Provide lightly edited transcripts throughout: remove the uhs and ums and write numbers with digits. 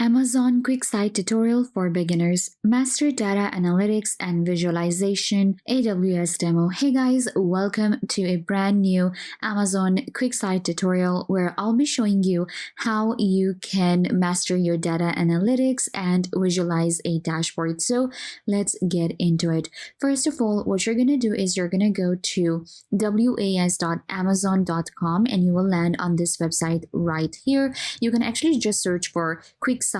Amazon QuickSight tutorial for beginners, master data analytics and visualization, AWS demo. Hey guys, welcome to a brand new Amazon QuickSight tutorial where I'll be showing you how you can master your data analytics and visualize a dashboard. So let's get into it. First of all, what you're going to do is you're going to go to was.amazon.com and you will land on this website right here. You can actually just search for QuickSight,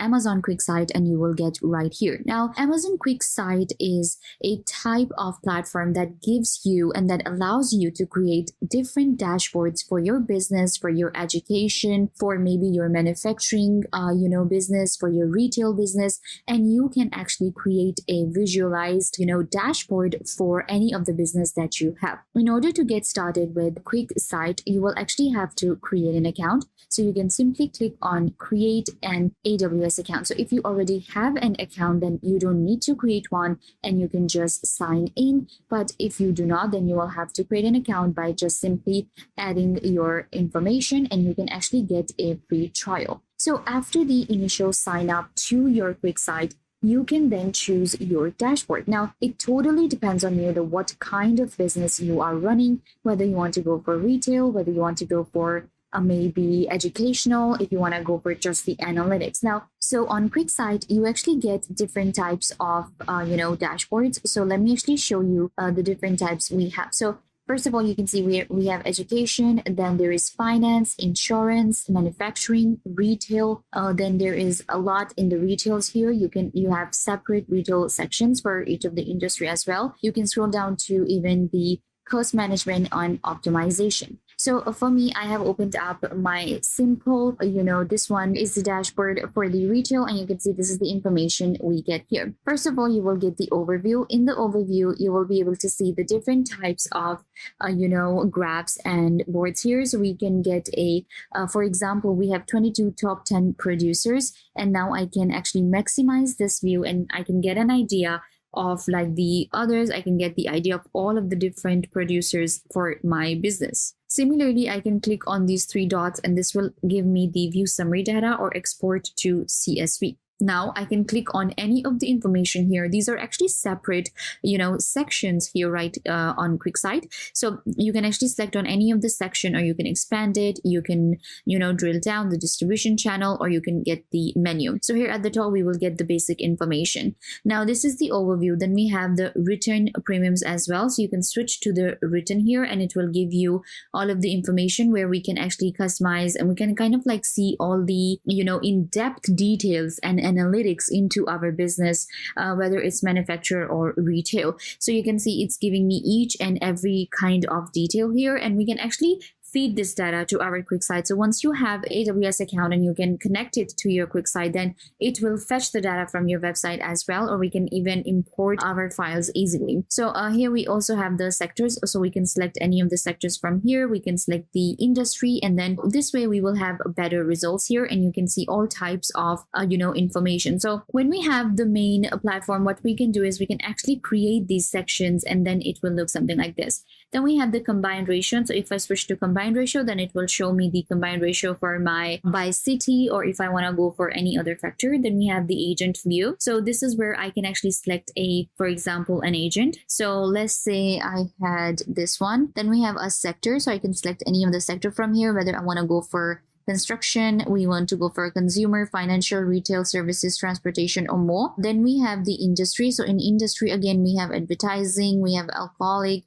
Amazon QuickSight, and you will get right here. Now, Amazon QuickSight is a type of platform that gives you and that allows you to create different dashboards for your business, for your education, for maybe your manufacturing, business, for your retail business, and you can actually create a visualized, dashboard for any of the business that you have. In order to get started with QuickSight, you will actually have to create an account. So you can simply click on create an AWS account. So if you already have an account, then you don't need to create one and you can just sign in. But if you do not, then you will have to create an account by just simply adding your information and you can actually get a free trial. So after the initial sign up to your QuickSight, you can then choose your dashboard. Now, it totally depends on you, what kind of business you are running, whether you want to go for retail, whether you want to go for maybe educational, if you want to go for just the analytics. Now, so on QuickSight, you actually get different types of, dashboards. So let me actually show you the different types we have. So first of all, you can see we have education, then there is finance, insurance, manufacturing, retail. Then there is a lot in the retails here. You have separate retail sections for each of the industry as well. You can scroll down to even the cost management and optimization. So for me, I have opened up my simple, this one is the dashboard for the retail, and you can see this is the information we get here. First of all, you will get the overview. In the overview, you will be able to see the different types of, graphs and boards here. So we can get for example, we have 22 top 10 producers, and now I can actually maximize this view and I can get an idea of like the others. I can get the idea of all of the different producers for my business. Similarly, I can click on these three dots and this will give me the view summary data or export to CSV. Now I can click on any of the information here. These are actually separate, sections here, right, on QuickSight. So you can actually select on any of the section, or you can expand it. You can, drill down the distribution channel, or you can get the menu. So here at the top, we will get the basic information. Now this is the overview. Then we have the written premiums as well. So you can switch to the written here, and it will give you all of the information where we can actually customize, and we can kind of like see all the, in-depth details and analytics into our business, whether it's manufacturer or retail. So you can see it's giving me each and every kind of detail here, and we can actually feed this data to our QuickSight. So once you have AWS account and you can connect it to your QuickSight, then it will fetch the data from your website as well, or we can even import our files easily. So here we also have the sectors. So we can select any of the sectors from here. We can select the industry, and then this way we will have better results here, and you can see all types of, information. So when we have the main platform, what we can do is we can actually create these sections, and then it will look something like this. Then we have the combined ratio. So if I switch to combined ratio, then it will show me the combined ratio for my by city, or if I want to go for any other factor. Then we have the agent view. So this is where I can actually select for example, an agent. So let's say I had this one. Then we have a sector. So I can select any of the sector from here, whether I want to go for construction, we want to go for consumer, financial, retail, services, transportation, or more. Then we have the industry. So in industry, again, we have advertising, we have alcoholic,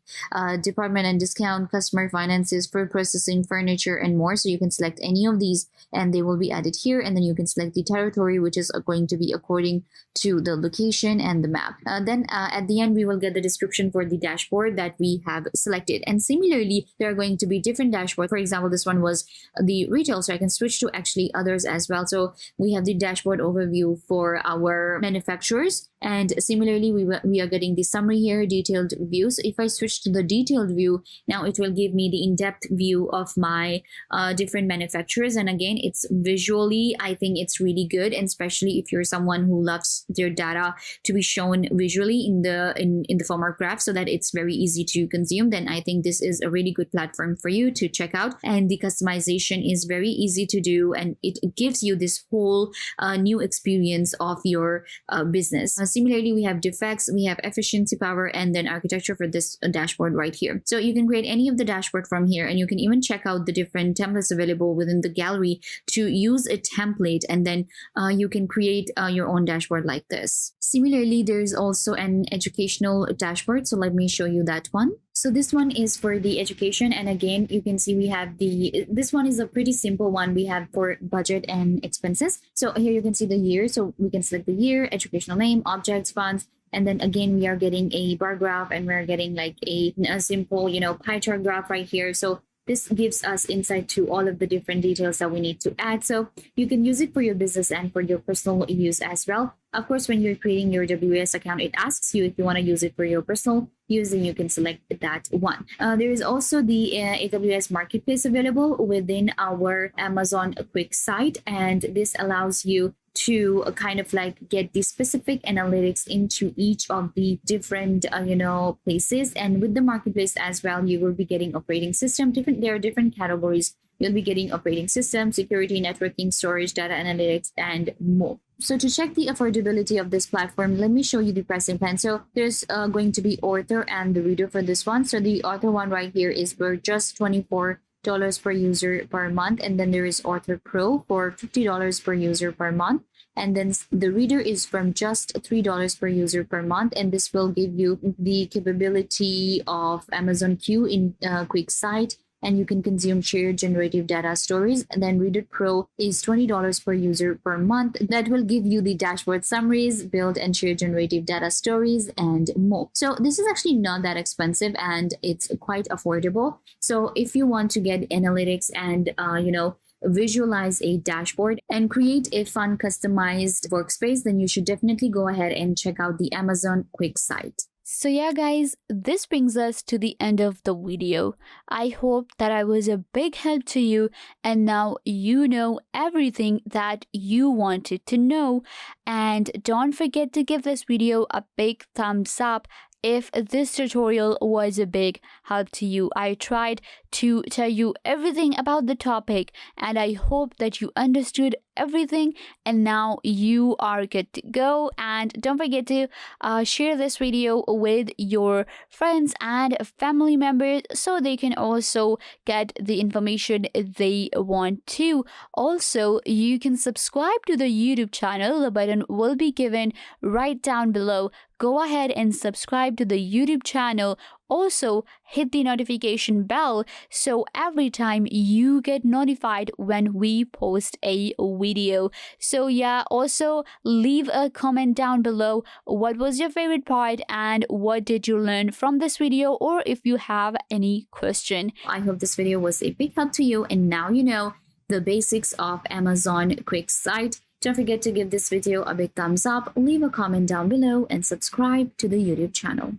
department and discount, customer finances, food processing, furniture, and more. So you can select any of these and they will be added here. And then you can select the territory, which is going to be according to the location and the map. Then at the end, we will get the description for the dashboard that we have selected. And similarly, there are going to be different dashboards. For example, this one was the retail. So I can switch to actually others as well. So we have the dashboard overview for our manufacturers. And similarly, we are getting the summary here, detailed view. So if I switch to the detailed view, now it will give me the in-depth view of my different manufacturers. And again, it's visually, I think it's really good. And especially if you're someone who loves their data to be shown visually in the form of graph so that it's very easy to consume, then I think this is a really good platform for you to check out. And the customization is very easy to do, and it gives you this whole new experience of your business. Similarly, we have defects, we have efficiency, power, and then architecture for this dashboard right here. So you can create any of the dashboard from here, and you can even check out the different templates available within the gallery to use a template, and then you can create your own dashboard like this. Similarly, there's also an educational dashboard. So let me show you that one. So this one is for the education, and again you can see we have this one is a pretty simple one. We have for budget and expenses. So here you can see the year, so we can select the year, educational name, objects, funds, and then again we are getting a bar graph, and we're getting like a simple pie chart graph right here. So this gives us insight to all of the different details that we need to add. So you can use it for your business and for your personal use as well. Of course, when you're creating your AWS account, it asks you if you want to use it for your personal use, and you can select that one. There is also the AWS Marketplace available within our Amazon QuickSight, and this allows you to kind of like get the specific analytics into each of the different places. And with the marketplace as well, you will be getting operating system. There are different categories. You'll be getting operating system, security, networking, storage, data analytics, and more. So to check the affordability of this platform, let me show you the pricing plan. So there's going to be author and the reader for this one. So the author one right here is for just $24 per user per month, and then there is Author Pro for $50 per user per month, and then the reader is from just $3 per user per month, and this will give you the capability of Amazon Q in QuickSight, and you can consume shared generative data stories. And then Reader Pro is $20 per user per month. That will give you the dashboard summaries, build and share generative data stories, and more. So this is actually not that expensive, and it's quite affordable. So if you want to get analytics and visualize a dashboard and create a fun customized workspace, then you should definitely go ahead and check out the Amazon QuickSight. So yeah guys, this brings us to the end of the video. I hope that I was a big help to you, and now you know everything that you wanted to know. And don't forget to give this video a big thumbs up if this tutorial was a big help to you. I tried to tell you everything about the topic, and I hope that you understood everything, and now you are good to go. And don't forget to share this video with your friends and family members so they can also get the information they want to. Also, you can subscribe to the YouTube channel. The button will be given right down below. Go ahead and subscribe to the YouTube channel. Also, hit the notification bell so every time you get notified when we post a video. So yeah, also leave a comment down below. What was your favorite part, and what did you learn from this video, or if you have any question. I hope this video was a big help to you, and now you know the basics of Amazon QuickSight. Don't forget to give this video a big thumbs up, leave a comment down below, and subscribe to the YouTube channel.